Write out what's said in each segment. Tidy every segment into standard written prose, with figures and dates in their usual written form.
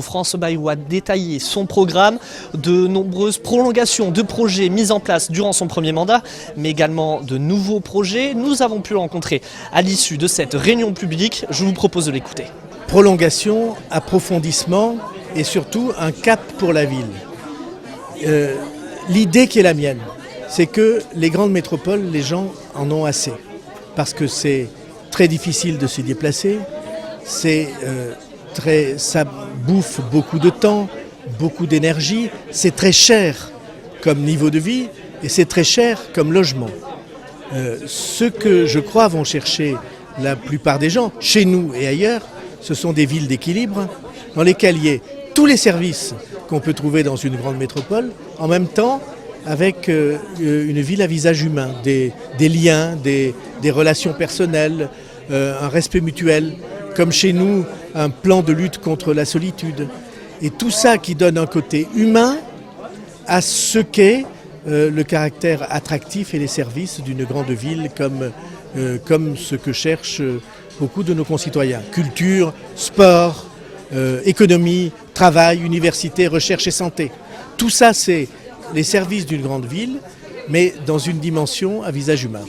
François Bayrou a détaillé son programme, de nombreuses prolongations de projets mis en place durant son premier mandat, mais également de nouveaux projets. Nous avons pu le rencontrer à l'issue de cette réunion publique. Je vous propose de l'écouter. Prolongation, approfondissement et surtout un cap pour la ville. L'idée qui est la mienne, c'est que les grandes métropoles, les gens en ont assez. Parce que c'est très difficile de se déplacer, ça bouffe beaucoup de temps, beaucoup d'énergie, c'est très cher comme niveau de vie et c'est très cher comme logement. Ce que je crois vont chercher la plupart des gens, chez nous et ailleurs, ce sont des villes d'équilibre dans lesquelles il y ait tous les services qu'on peut trouver dans une grande métropole, en même temps avec une ville à visage humain, des liens, des relations personnelles, un respect mutuel, comme chez nous, un plan de lutte contre la solitude. Et tout ça qui donne un côté humain à ce qu'est le caractère attractif et les services d'une grande ville comme ce que cherchent beaucoup de nos concitoyens. Culture, sport, économie, travail, université, recherche et santé. Tout ça, c'est les services d'une grande ville, mais dans une dimension à visage humain.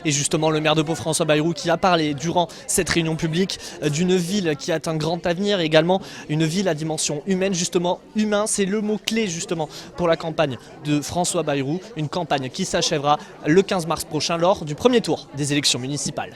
Et justement, le maire de Pau, François Bayrou, qui a parlé durant cette réunion publique d'une ville qui a un grand avenir, et également une ville à dimension humaine. Justement, humain, c'est le mot-clé justement pour la campagne de François Bayrou, une campagne qui s'achèvera le 15 mars prochain lors du premier tour des élections municipales.